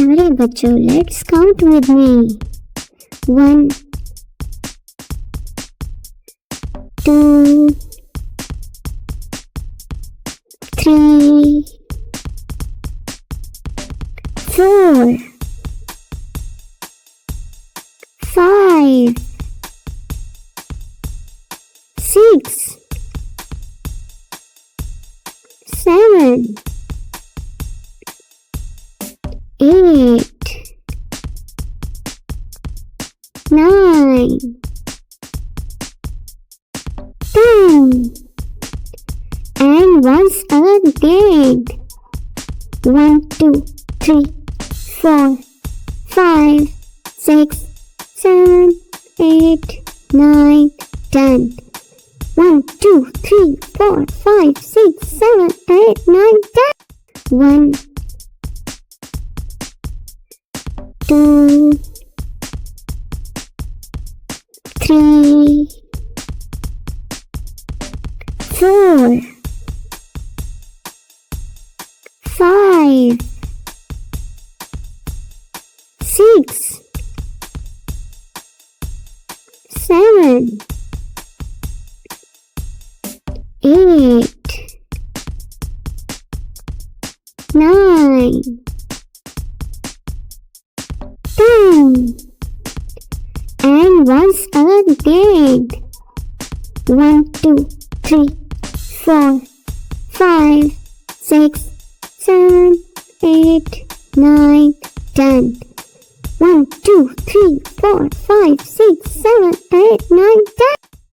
प्यारे बच्चों, let's count with me. 1 2 3 4 5 6 7 8 9 10. And once again. 1 2 3 4 5 6 7 8 9 10. 1 2 3 4 5 6 7 8 9 10. 1 2 3 4 5 6 7 8 9 10. And once again. 1 2 3 4 5 6 7 8 9 10. 1 2 3 4 5 6 7 8 9 10.